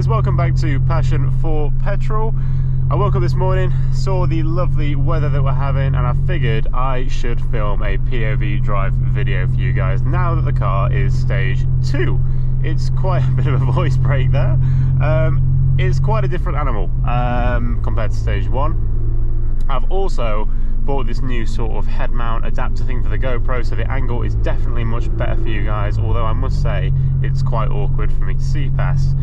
guys, welcome back to Passion for Petrol. I woke up this morning, saw the lovely weather that we're having, and I figured I should film a POV drive video for you guys now that the car is stage 2. It's quite a bit of a voice break there. It's quite a different animal compared to stage 1. I've also bought this new sort of head mount adapter thing for the GoPro, so the angle is definitely much better for you guys, although I must say it's quite awkward for me to see past.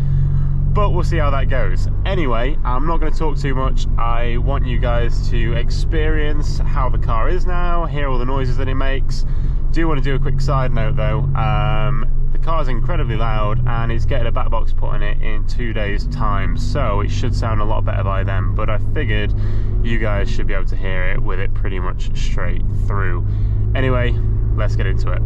But we'll see how that goes. Anyway, I'm not going to talk too much. I want you guys to experience how the car is now, hear all the noises that it makes. Do want to do a quick side note though. The car's incredibly loud and it's getting a back box put in it in 2 days time, so it should sound a lot better by then, but I figured you guys should be able to hear it with it pretty much straight through. Anyway, let's get into it.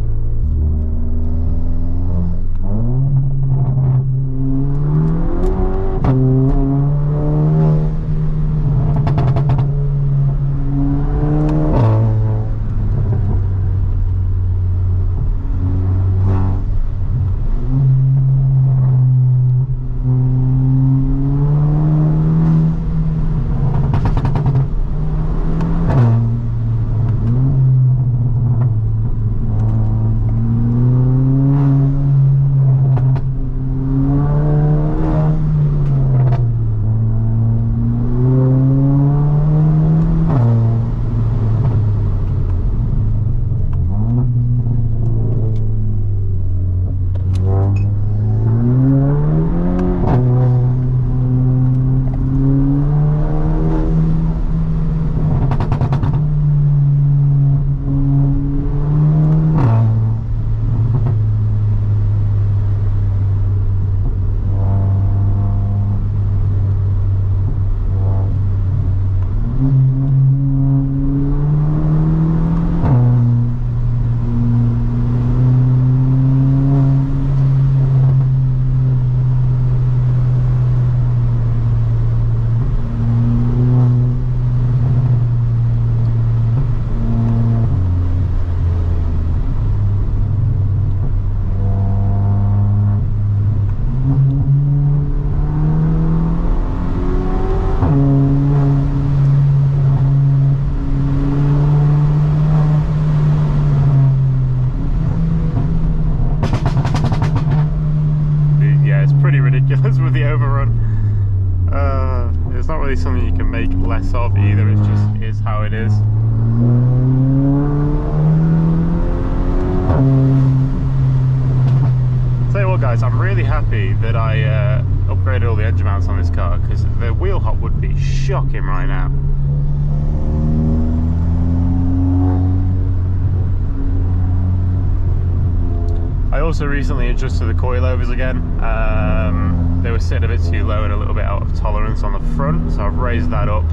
With the overrun, it's not really something you can make less of either. It just is how it is. Tell you what guys, I'm really happy that I upgraded all the engine mounts on this car, because the wheel hop would be shocking right now. I also recently adjusted the coilovers again. They were sitting a bit too low and a little bit out of tolerance on the front, so I've raised that up.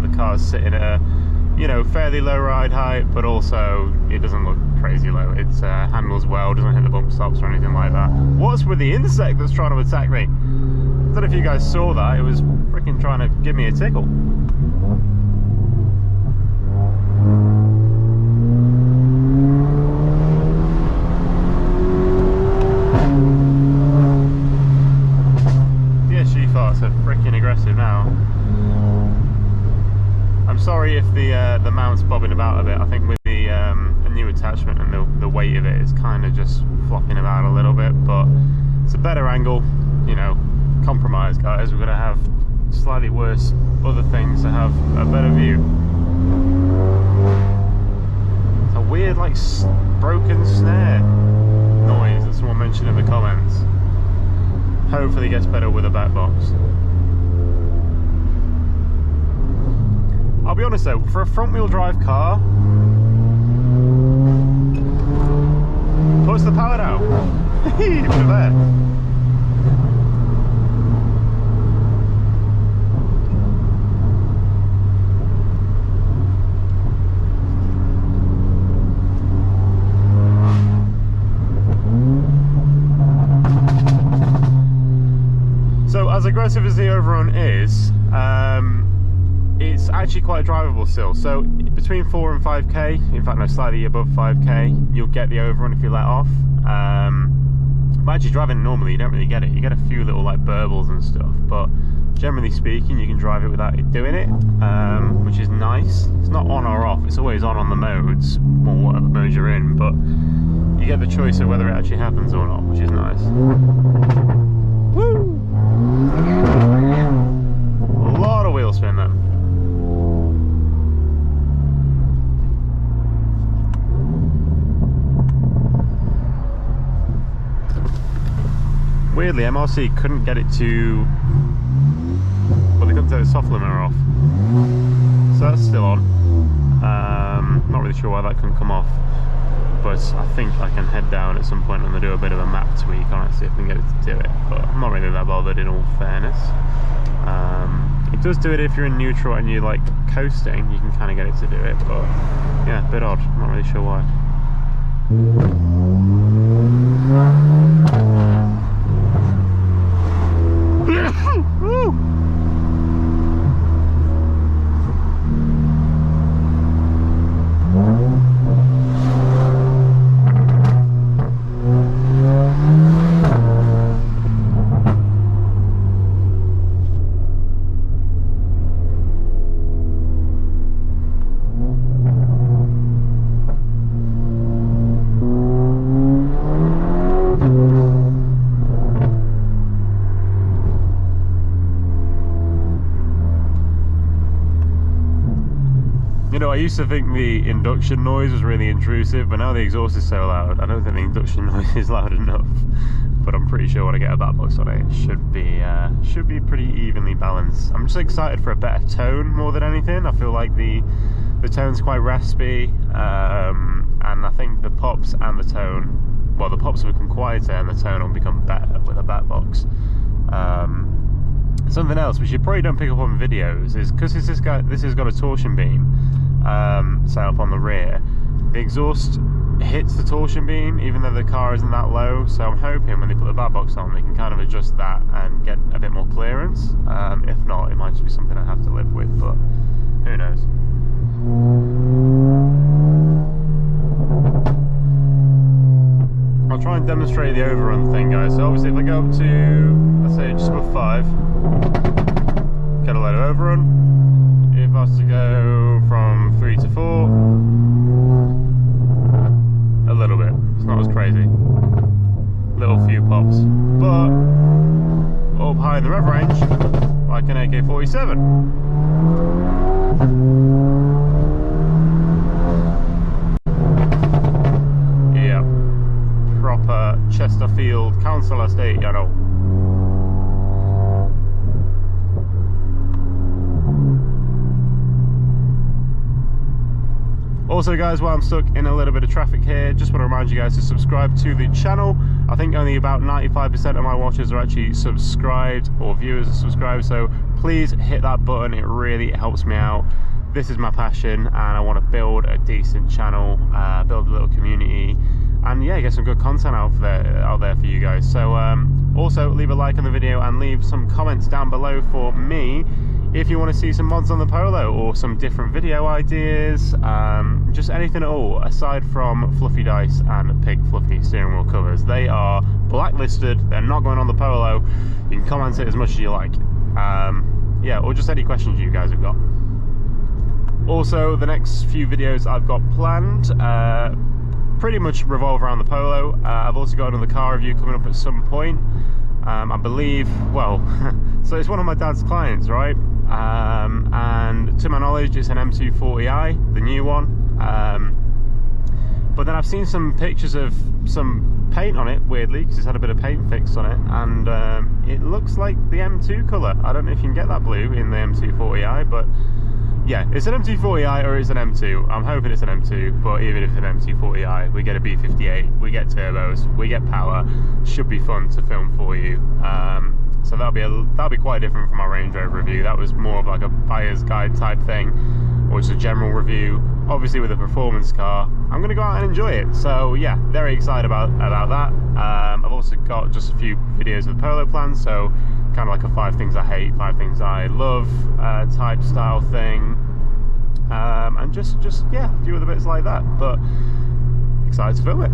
The car's sitting at a, you know, fairly low ride height, but also it doesn't look crazy low. It handles well, doesn't hit the bump stops or anything like that. What's with the insect that's trying to attack me? I don't know if you guys saw that. It was freaking trying to give me a tickle. Are freaking aggressive now. I'm sorry if the mount's bobbing about a bit. I think with the a new attachment and the weight of it is kind of just flopping about a little bit, but it's a better angle, you know. Compromise, guys. We're gonna have slightly worse other things to have a better view. It's a weird like broken snare noise that someone mentioned in the comments. Hopefully it gets better with a back box. I'll be honest though, for a front wheel drive car, push the power down. Look at that. As aggressive as the overrun is, it's actually quite drivable still. So between 4 and 5k, in fact no, slightly above 5k, you'll get the overrun if you let off. But actually driving it normally, you don't really get it. You get a few little like burbles and stuff, but generally speaking, you can drive it without it doing it, which is nice. It's not on or off, it's always on the modes, or whatever mode you're in, but you get the choice of whether it actually happens or not, which is nice. Woo! A lot of wheel spin then. Weirdly, MRC couldn't get it to... well, they couldn't take the soft limiter off. So that's still on. Not really sure why that couldn't come off. But I think I can head down at some point and do a bit of a map tweak on it, see if we can get it to do it. But I'm not really that bothered, in all fairness. It does do it if you're in neutral and you're like coasting, you can kind of get it to do it. But yeah, a bit odd. I'm not really sure why. Woo! I used to think the induction noise was really intrusive, but now the exhaust is so loud, I don't think the induction noise is loud enough. But I'm pretty sure when I get a back box on it, it should be pretty evenly balanced. I'm just excited for a better tone more than anything. I feel like the tone's quite raspy, and I think the pops and the tone, well, the pops will become quieter and the tone will become better with a back box. Something else which you probably don't pick up on videos is because this has got a torsion beam set up on the rear. The exhaust hits the torsion beam even though the car isn't that low, so I'm hoping when they put the back box on they can kind of adjust that and get a bit more clearance. If not, it might just be something I have to live with, but who knows. I'll try and demonstrate the overrun thing, guys. So obviously if I go up to, let's say, just above 5, get a load of overrun. If I was to go from 3 to 4, a little bit. It's not as crazy. Little few pops. But up high in the rev range, like an AK-47. Yeah. Proper Chesterfield Council Estate, you know. Also guys, while I'm stuck in a little bit of traffic here, just want to remind you guys to subscribe to the channel. I think only about 95% of my watchers are actually subscribed, or viewers are subscribed, so please hit that button, it really helps me out. This is my passion and I want to build a decent channel, build a little community, and yeah, get some good content out there for you guys. So also leave a like on the video and leave some comments down below for me if you want to see some mods on the Polo or some different video ideas, just anything at all aside from fluffy dice and pig fluffy steering wheel covers. They are blacklisted, they're not going on the Polo. You can comment it as much as you like. Yeah, or just any questions you guys have got. Also, the next few videos I've got planned pretty much revolve around the Polo. I've also got another car review coming up at some point. I believe, well, so it's one of my dad's clients, right? And to my knowledge, it's an M240i, the new one. But then I've seen some pictures of some paint on it, weirdly, because it's had a bit of paint fixed on it, and it looks like the M2 colour. I don't know if you can get that blue in the M240i, but yeah, it's an M240i or it's an M2. I'm hoping it's an M2, but even if it's an M240i, we get a B58, we get turbos, we get power. Should be fun to film for you. So that'll be quite different from my Range Rover review. That was more of like a buyer's guide type thing, or just a general review. Obviously with a performance car, I'm gonna go out and enjoy it. So yeah, very excited about that. I've also got just a few videos of the Polo planned, so kind of like a 5 things I hate, 5 things I love type style thing, and just yeah, a few other bits like that. But excited to film it.